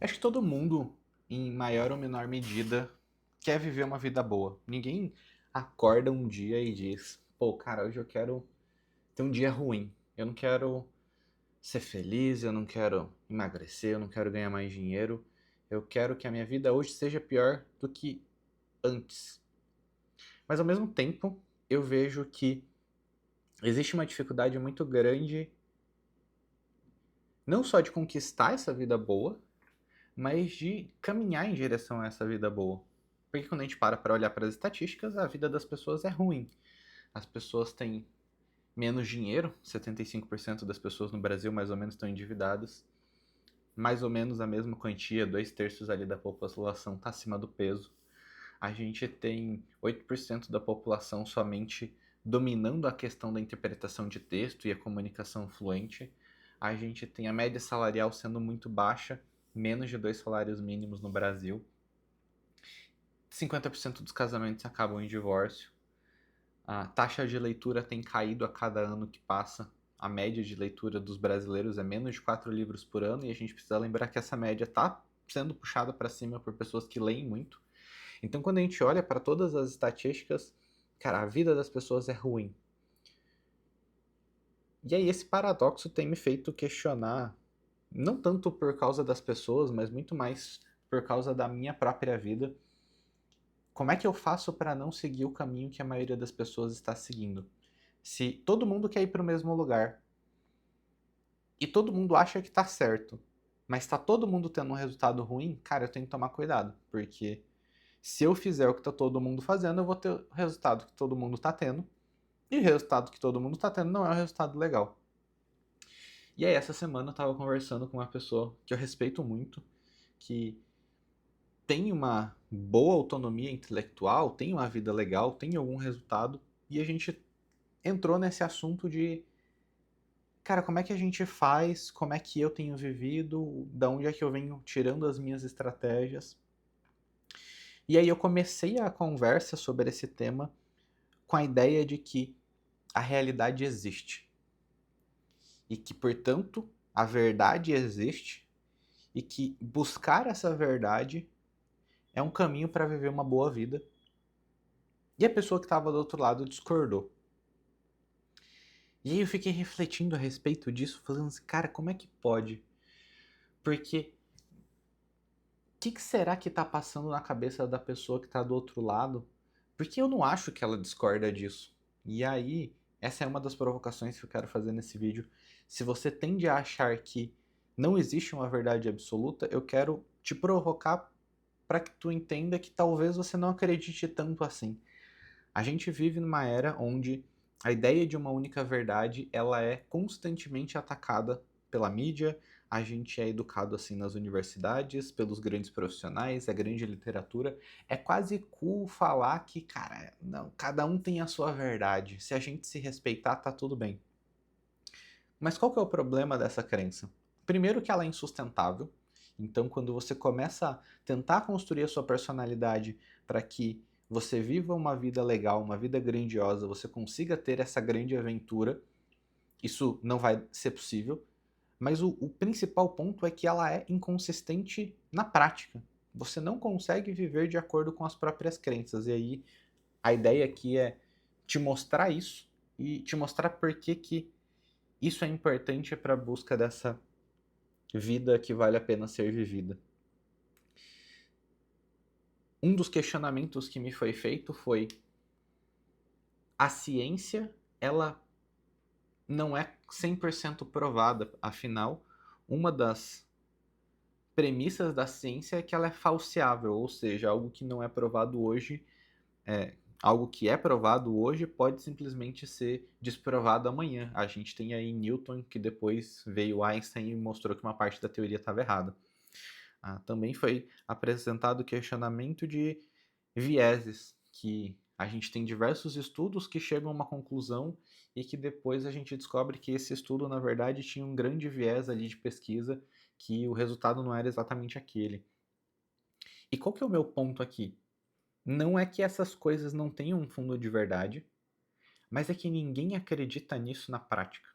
Acho que todo mundo, em maior ou menor medida, quer viver uma vida boa. Ninguém acorda um dia e diz: pô, cara, hoje eu quero ter um dia ruim. Eu não quero ser feliz, eu não quero emagrecer, eu não quero ganhar mais dinheiro. Eu quero que a minha vida hoje seja pior do que antes. Mas ao mesmo tempo, eu vejo que existe uma dificuldade muito grande, não só de conquistar essa vida boa, mas de caminhar em direção a essa vida boa. Porque quando a gente para olhar para as estatísticas, a vida das pessoas é ruim. As pessoas têm menos dinheiro, 75% das pessoas no Brasil mais ou menos estão endividadas. Mais ou menos a mesma quantia, dois terços ali da população está acima do peso. A gente tem 8% da população somente dominando a questão da interpretação de texto e a comunicação fluente. A gente tem a média salarial sendo muito baixa, menos de dois salários mínimos no Brasil. 50% dos casamentos acabam em divórcio. A taxa de leitura tem caído a cada ano que passa. A média de leitura dos brasileiros é menos de 4 livros por ano e a gente precisa lembrar que essa média está sendo puxada para cima por pessoas que leem muito. Então, quando a gente olha para todas as estatísticas, cara, a vida das pessoas é ruim. E aí, esse paradoxo tem me feito questionar, não tanto por causa das pessoas, mas muito mais por causa da minha própria vida. Como é que eu faço para não seguir o caminho que a maioria das pessoas está seguindo? Se todo mundo quer ir para o mesmo lugar e todo mundo acha que está certo, mas está todo mundo tendo um resultado ruim, cara, eu tenho que tomar cuidado, porque se eu fizer o que está todo mundo fazendo, eu vou ter o resultado que todo mundo está tendo, e o resultado que todo mundo está tendo não é um resultado legal. E aí, essa semana eu estava conversando com uma pessoa que eu respeito muito, que tem uma boa autonomia intelectual, tem uma vida legal, tem algum resultado, e a gente entrou nesse assunto de, cara, como é que a gente faz, como é que eu tenho vivido, da onde é que eu venho tirando as minhas estratégias. E aí eu comecei a conversa sobre esse tema com a ideia de que a realidade existe e que, portanto, a verdade existe e que buscar essa verdade é um caminho para viver uma boa vida. E a pessoa que estava do outro lado discordou. E aí eu fiquei refletindo a respeito disso, falando assim, cara, como é que pode? Porque o que será que está passando na cabeça da pessoa que está do outro lado? Porque eu não acho que ela discorda disso. E aí, essa é uma das provocações que eu quero fazer nesse vídeo. Se você tende a achar que não existe uma verdade absoluta, eu quero te provocar para que tu entenda que talvez você não acredite tanto assim. A gente vive numa era onde a ideia de uma única verdade, ela é constantemente atacada pela mídia. A gente é educado assim nas universidades, pelos grandes profissionais, a grande literatura. É quase cool falar que, cara, não, cada um tem a sua verdade. Se a gente se respeitar, tá tudo bem. Mas qual que é o problema dessa crença? Primeiro que ela é insustentável. Então, quando você começa a tentar construir a sua personalidade para que você viva uma vida legal, uma vida grandiosa, você consiga ter essa grande aventura, isso não vai ser possível. Mas o principal ponto é que ela é inconsistente na prática. Você não consegue viver de acordo com as próprias crenças. E aí, a ideia aqui é te mostrar isso e te mostrar por que que isso é importante para a busca dessa vida que vale a pena ser vivida. Um dos questionamentos que me foi feito foi: a ciência, ela não é 100% provada, afinal, uma das premissas da ciência é que ela é falseável, ou seja, algo que não é provado hoje, é, algo que é provado hoje pode simplesmente ser desprovado amanhã. A gente tem aí Newton, que depois veio Einstein e mostrou que uma parte da teoria estava errada. Também foi apresentado o questionamento de vieses, que a gente tem diversos estudos que chegam a uma conclusão e que depois a gente descobre que esse estudo, na verdade, tinha um grande viés ali de pesquisa, que o resultado não era exatamente aquele. E qual que é o meu ponto aqui? Não é que essas coisas não tenham um fundo de verdade, mas é que ninguém acredita nisso na prática.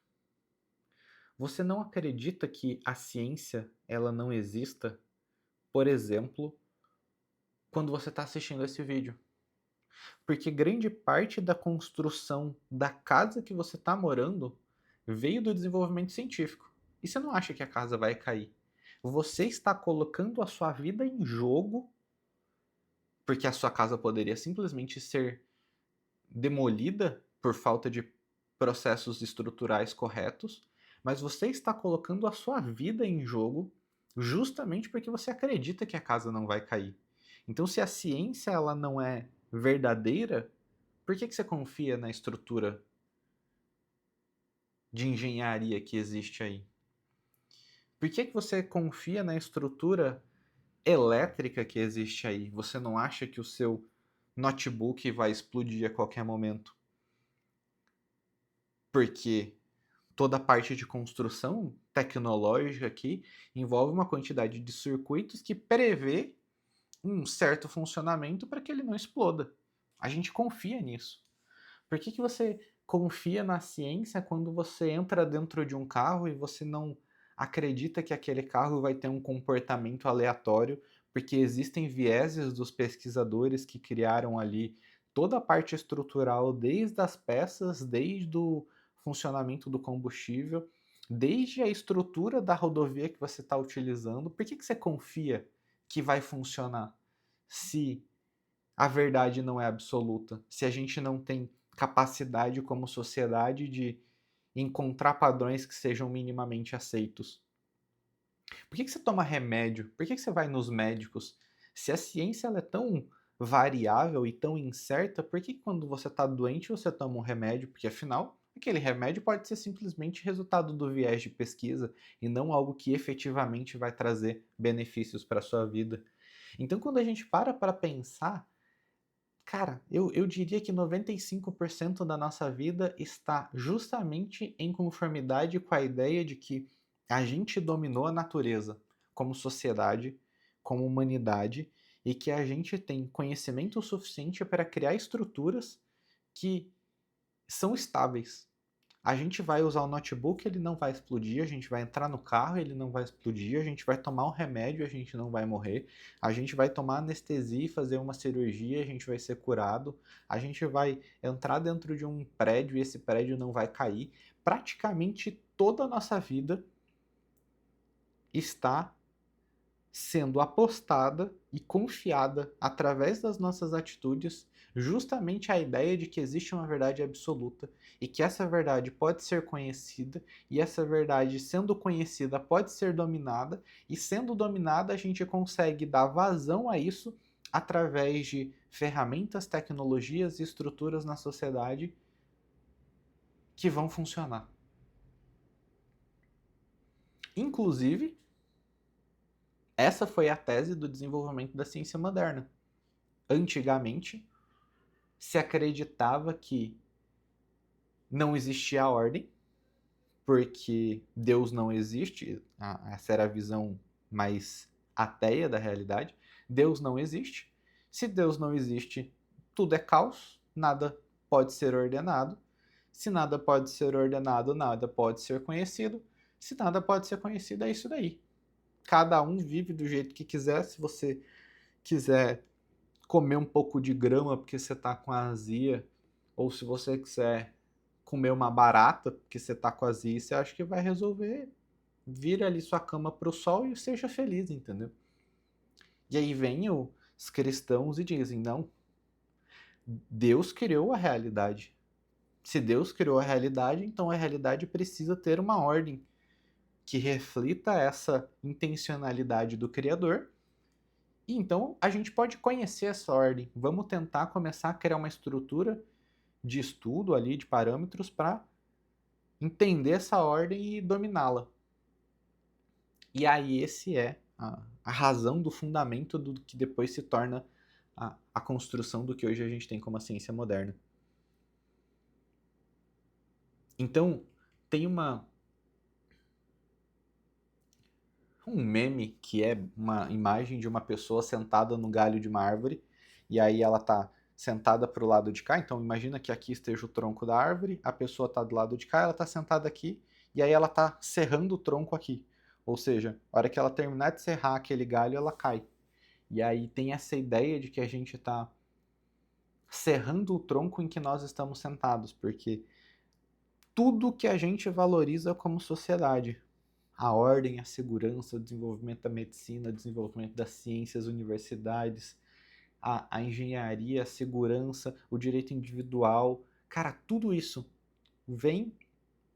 Você não acredita que a ciência ela não exista por exemplo, quando você está assistindo esse vídeo. Porque grande parte da construção da casa que você está morando veio do desenvolvimento científico. E você não acha que a casa vai cair. Você está colocando a sua vida em jogo, porque a sua casa poderia simplesmente ser demolida por falta de processos estruturais corretos, mas você está colocando a sua vida em jogo justamente porque você acredita que a casa não vai cair. Então, se a ciência ela não é verdadeira, por que você confia na estrutura de engenharia que existe aí? Por que você confia na estrutura elétrica que existe aí? Você não acha que o seu notebook vai explodir a qualquer momento? Porque toda a parte de construção tecnológica aqui envolve uma quantidade de circuitos que prevê um certo funcionamento para que ele não exploda. A gente confia nisso. Por que você confia na ciência quando você entra dentro de um carro e você não acredita que aquele carro vai ter um comportamento aleatório, porque existem vieses dos pesquisadores que criaram ali toda a parte estrutural, desde as peças, desde o funcionamento do combustível, desde a estrutura da rodovia que você está utilizando? Por que você confia que vai funcionar se a verdade não é absoluta, se a gente não tem capacidade como sociedade de encontrar padrões que sejam minimamente aceitos? Por que você toma remédio? Por que você vai nos médicos? Se a ciência ela é tão variável e tão incerta, por que quando você está doente você toma um remédio? Porque afinal, aquele remédio pode ser simplesmente resultado do viés de pesquisa e não algo que efetivamente vai trazer benefícios para a sua vida. Então, quando a gente para pensar, cara, eu diria que 95% da nossa vida está justamente em conformidade com a ideia de que a gente dominou a natureza como sociedade, como humanidade, e que a gente tem conhecimento suficiente para criar estruturas que são estáveis. A gente vai usar o notebook, ele não vai explodir, a gente vai entrar no carro, ele não vai explodir, a gente vai tomar um remédio, a gente não vai morrer, a gente vai tomar anestesia e fazer uma cirurgia, a gente vai ser curado, a gente vai entrar dentro de um prédio e esse prédio não vai cair. Praticamente toda a nossa vida está sendo apostada e confiada através das nossas atitudes, justamente a ideia de que existe uma verdade absoluta e que essa verdade pode ser conhecida, e essa verdade, sendo conhecida, pode ser dominada, e sendo dominada, a gente consegue dar vazão a isso através de ferramentas, tecnologias e estruturas na sociedade que vão funcionar. Inclusive, essa foi a tese do desenvolvimento da ciência moderna. Antigamente, se acreditava que não existia ordem, porque Deus não existe. Essa era a visão mais ateia da realidade. Deus não existe. Se Deus não existe, tudo é caos, nada pode ser ordenado. Se nada pode ser ordenado, nada pode ser conhecido. Se nada pode ser conhecido, é isso daí. Cada um vive do jeito que quiser. Se você quiser comer um pouco de grama porque você tá com azia, ou se você quiser comer uma barata porque você tá com azia, você acha que vai resolver, vira ali sua cama pro sol e seja feliz, entendeu? E aí vem os cristãos e dizem, não, Deus criou a realidade. Se Deus criou a realidade, então a realidade precisa ter uma ordem que reflita essa intencionalidade do Criador. E então a gente pode conhecer essa ordem. Vamos tentar começar a criar uma estrutura de estudo ali, de parâmetros, para entender essa ordem e dominá-la. E aí esse é a razão do fundamento do que depois se torna a construção do que hoje a gente tem como a ciência moderna. Então, tem um meme que é uma imagem de uma pessoa sentada no galho de uma árvore, e aí ela tá sentada para o lado de cá. Então imagina que aqui esteja o tronco da árvore, a pessoa está do lado de cá, ela está sentada aqui, e aí ela está serrando o tronco aqui. Ou seja, a hora que ela terminar de serrar aquele galho, ela cai. E aí tem essa ideia de que a gente está serrando o tronco em que nós estamos sentados, porque tudo que a gente valoriza como sociedade, a ordem, a segurança, o desenvolvimento da medicina, o desenvolvimento das ciências, universidades, a engenharia, a segurança, o direito individual, cara, tudo isso vem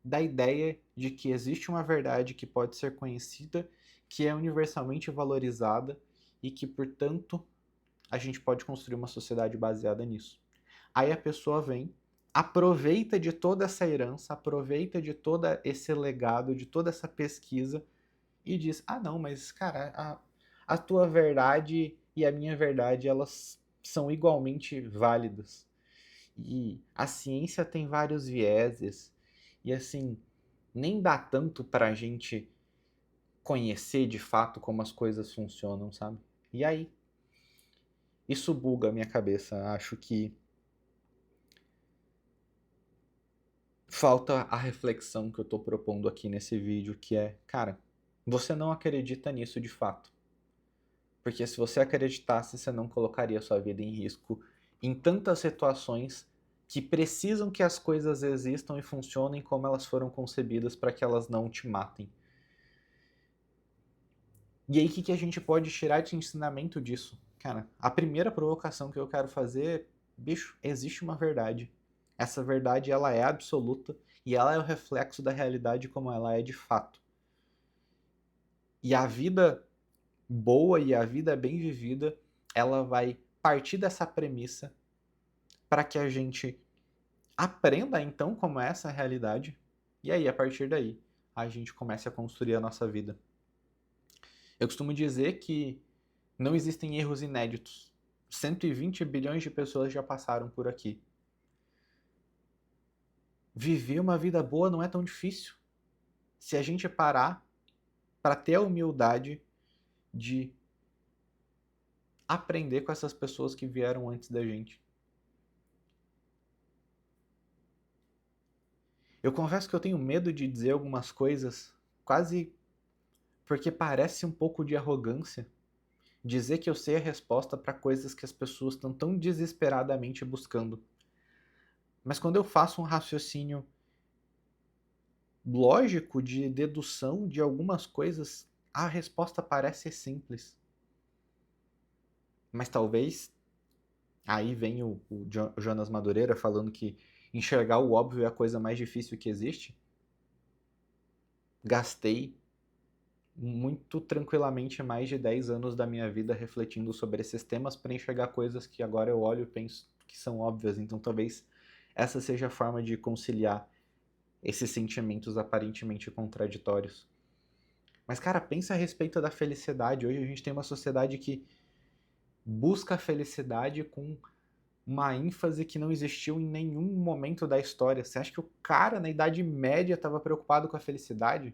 da ideia de que existe uma verdade que pode ser conhecida, que é universalmente valorizada e que, portanto, a gente pode construir uma sociedade baseada nisso. Aí a pessoa vem, aproveita de toda essa herança, aproveita de todo esse legado, de toda essa pesquisa e diz: ah, não, mas cara, a tua verdade e a minha verdade, elas são igualmente válidas. E a ciência tem vários vieses, e assim, nem dá tanto pra gente conhecer de fato como as coisas funcionam, sabe? E aí, isso buga a minha cabeça. Acho que falta a reflexão que eu tô propondo aqui nesse vídeo, que é, cara, você não acredita nisso de fato. Porque se você acreditasse, você não colocaria sua vida em risco em tantas situações que precisam que as coisas existam e funcionem como elas foram concebidas para que elas não te matem. E aí, o que a gente pode tirar de ensinamento disso? Cara, a primeira provocação que eu quero fazer é, bicho, existe uma verdade. Essa verdade, ela é absoluta e ela é o reflexo da realidade como ela é de fato. E a vida boa e a vida bem vivida, ela vai partir dessa premissa para que a gente aprenda então como é essa realidade. E aí, a partir daí, a gente comece a construir a nossa vida. Eu costumo dizer que não existem erros inéditos. 120 bilhões de pessoas já passaram por aqui. Viver uma vida boa não é tão difícil. Se a gente parar para ter a humildade de aprender com essas pessoas que vieram antes da gente. Eu confesso que eu tenho medo de dizer algumas coisas, quase porque parece um pouco de arrogância. Dizer que eu sei a resposta para coisas que as pessoas estão tão desesperadamente buscando. Mas quando eu faço um raciocínio lógico de dedução de algumas coisas, a resposta parece simples. Mas talvez aí vem o Jonas Madureira falando que enxergar o óbvio é a coisa mais difícil que existe. Gastei muito tranquilamente mais de 10 anos da minha vida refletindo sobre esses temas para enxergar coisas que agora eu olho e penso que são óbvias. Então talvez essa seja a forma de conciliar esses sentimentos aparentemente contraditórios. Mas, cara, pensa a respeito da felicidade. Hoje a gente tem uma sociedade que busca a felicidade com uma ênfase que não existiu em nenhum momento da história. Você acha que o cara na Idade Média estava preocupado com a felicidade?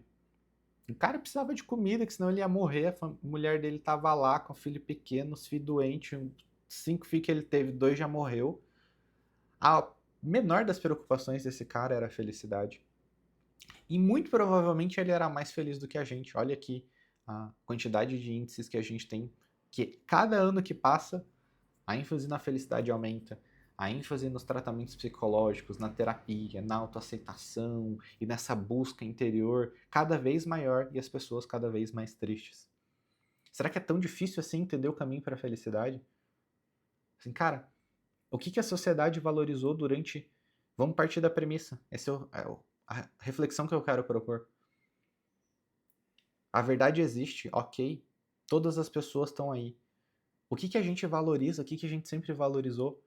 O cara precisava de comida, que senão ele ia morrer. A mulher dele estava lá com o filho pequeno, os filhos doentes, 5 filhos que ele teve, 2 já morreu. A menor das preocupações desse cara era a felicidade. E muito provavelmente ele era mais feliz do que a gente. Olha aqui a quantidade de índices que a gente tem, que cada ano que passa, a ênfase na felicidade aumenta, a ênfase nos tratamentos psicológicos, na terapia, na autoaceitação e nessa busca interior cada vez maior e as pessoas cada vez mais tristes. Será que é tão difícil assim entender o caminho para a felicidade? Assim, cara, o que a sociedade valorizou durante. Vamos partir da premissa. Essa é a reflexão que eu quero propor. A verdade existe, ok. Todas as pessoas estão aí. O que a gente valoriza? O que a gente sempre valorizou?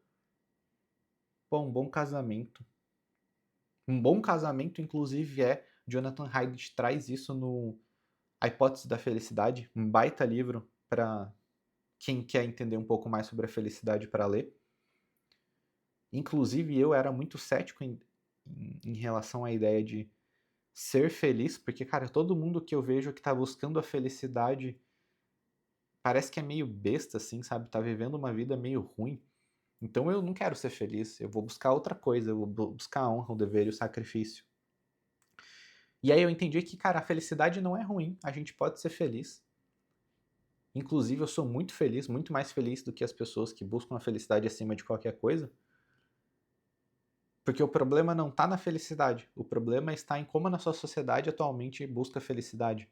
Pô, um bom casamento. Um bom casamento, inclusive, é. Jonathan Haidt traz isso no A Hipótese da Felicidade, um baita livro para quem quer entender um pouco mais sobre a felicidade para ler. Inclusive, eu era muito cético em relação à ideia de ser feliz, porque, cara, todo mundo que eu vejo que tá buscando a felicidade parece que é meio besta, assim, sabe? Tá vivendo uma vida meio ruim. Então eu não quero ser feliz, eu vou buscar outra coisa, eu vou buscar a honra, o dever e o sacrifício. E aí eu entendi que, cara, a felicidade não é ruim, a gente pode ser feliz. Inclusive, eu sou muito feliz, muito mais feliz do que as pessoas que buscam a felicidade acima de qualquer coisa. Porque o problema não está na felicidade, o problema está em como a nossa sociedade atualmente busca felicidade.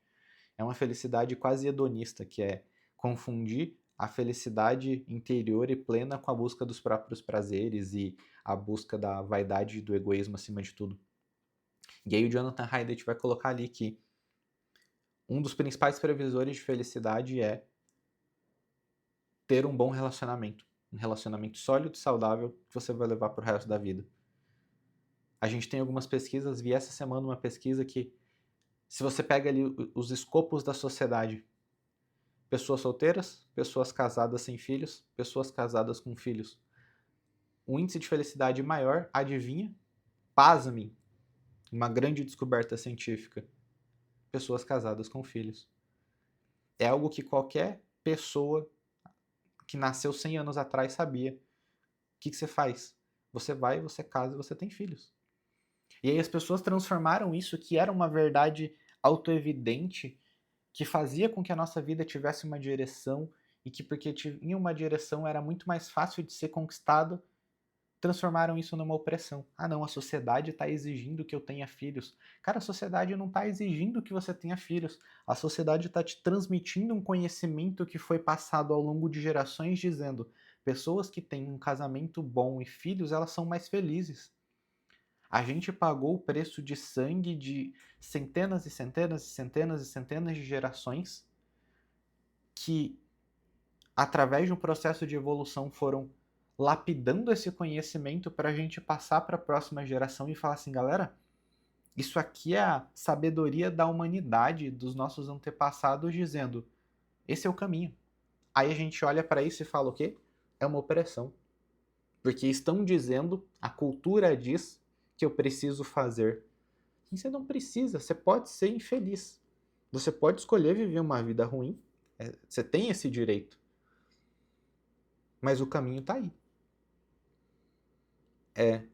É uma felicidade quase hedonista, que é confundir a felicidade interior e plena com a busca dos próprios prazeres e a busca da vaidade e do egoísmo acima de tudo. E aí o Jonathan Haidt vai colocar ali que um dos principais previsores de felicidade é ter um bom relacionamento. Um relacionamento sólido e saudável que você vai levar pro resto da vida. A gente tem algumas pesquisas, vi essa semana uma pesquisa que, se você pega ali os escopos da sociedade, pessoas solteiras, pessoas casadas sem filhos, pessoas casadas com filhos, o índice de felicidade maior, adivinha? Pasme, uma grande descoberta científica. Pessoas casadas com filhos. É algo que qualquer pessoa que nasceu 100 anos atrás sabia. O que você faz? Você vai, você casa e você tem filhos. E aí as pessoas transformaram isso, que era uma verdade autoevidente, que fazia com que a nossa vida tivesse uma direção e que, porque tinha uma direção, era muito mais fácil de ser conquistado, transformaram isso numa opressão. Ah, não, a sociedade está exigindo que eu tenha filhos. Cara, a sociedade não está exigindo que você tenha filhos. A sociedade está te transmitindo um conhecimento que foi passado ao longo de gerações, dizendo: pessoas que têm um casamento bom e filhos, elas são mais felizes. A gente pagou o preço de sangue de centenas e centenas e centenas e centenas de gerações que, através de um processo de evolução, foram lapidando esse conhecimento para a gente passar para a próxima geração e falar assim, galera, isso aqui é a sabedoria da humanidade, dos nossos antepassados, dizendo, esse é o caminho. Aí a gente olha para isso e fala o quê? É uma opressão. Porque estão dizendo, a cultura diz que eu preciso fazer. E você não precisa, você pode ser infeliz. Você pode escolher viver uma vida ruim, você tem esse direito. Mas o caminho está aí. É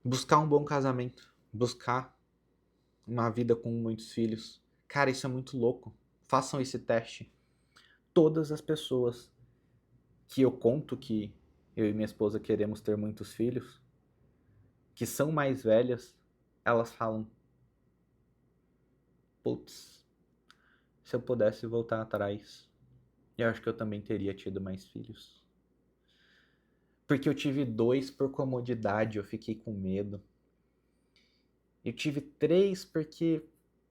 buscar um bom casamento, buscar uma vida com muitos filhos. Cara, isso é muito louco. Façam esse teste. Todas as pessoas que eu conto que eu e minha esposa queremos ter muitos filhos, que são mais velhas, elas falam: putz, se eu pudesse voltar atrás, eu acho que eu também teria tido mais filhos. Porque eu tive 2 por comodidade, eu fiquei com medo. Eu tive 3 porque,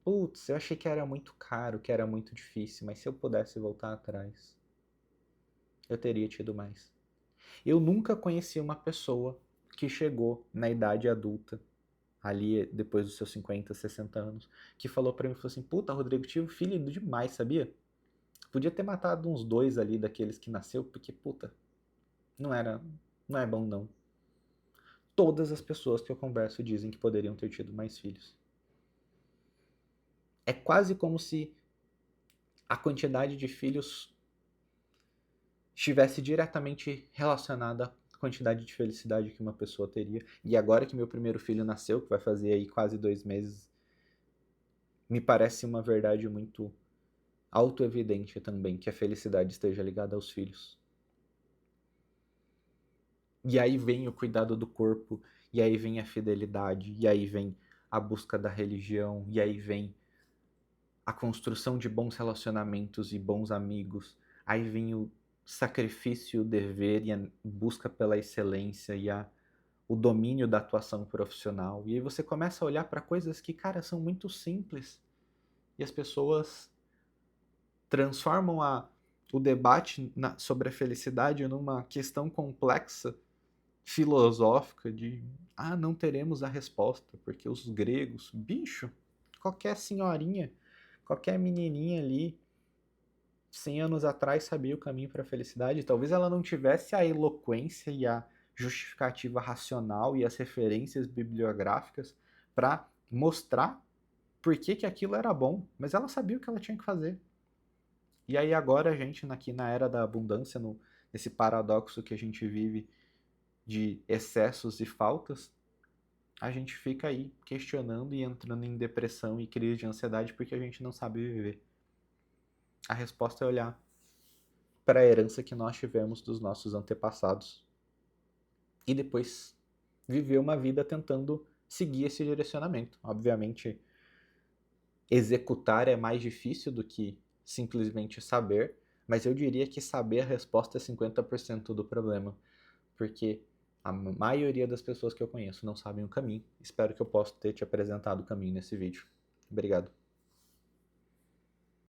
putz, eu achei que era muito caro, que era muito difícil, mas se eu pudesse voltar atrás, eu teria tido mais. Eu nunca conheci uma pessoa que chegou na idade adulta, ali depois dos seus 50, 60 anos, que falou pra mim, falou assim, puta, Rodrigo, tive um filho demais, sabia? Podia ter matado uns 2 ali daqueles que nasceu, porque, puta, não era, não é bom não. Todas as pessoas que eu converso dizem que poderiam ter tido mais filhos. É quase como se a quantidade de filhos estivesse diretamente relacionada à quantidade de felicidade que uma pessoa teria. E agora que meu primeiro filho nasceu, que vai fazer aí quase 2 meses, me parece uma verdade muito autoevidente também, que a felicidade esteja ligada aos filhos. E aí vem o cuidado do corpo, e aí vem a fidelidade, e aí vem a busca da religião, e aí vem a construção de bons relacionamentos e bons amigos, aí vem o sacrifício, o dever e a busca pela excelência e o domínio da atuação profissional. E aí você começa a olhar para coisas que, cara, são muito simples. E as pessoas transformam o debate sobre a felicidade numa questão complexa, filosófica, de não teremos a resposta, porque os gregos, bicho, qualquer senhorinha, qualquer menininha ali, 100 anos atrás, sabia o caminho para a felicidade. Talvez ela não tivesse a eloquência e a justificativa racional e as referências bibliográficas para mostrar por que, que aquilo era bom, mas ela sabia o que ela tinha que fazer. E aí agora a gente, aqui na era da abundância, nesse paradoxo que a gente vive de excessos e faltas, a gente fica aí questionando e entrando em depressão e crise de ansiedade porque a gente não sabe viver. A resposta é olhar para a herança que nós tivemos dos nossos antepassados e depois viver uma vida tentando seguir esse direcionamento. Obviamente, executar é mais difícil do que simplesmente saber, mas eu diria que saber a resposta é 50% do problema, porque a maioria das pessoas que eu conheço não sabem o caminho. Espero que eu possa ter te apresentado o caminho nesse vídeo. Obrigado.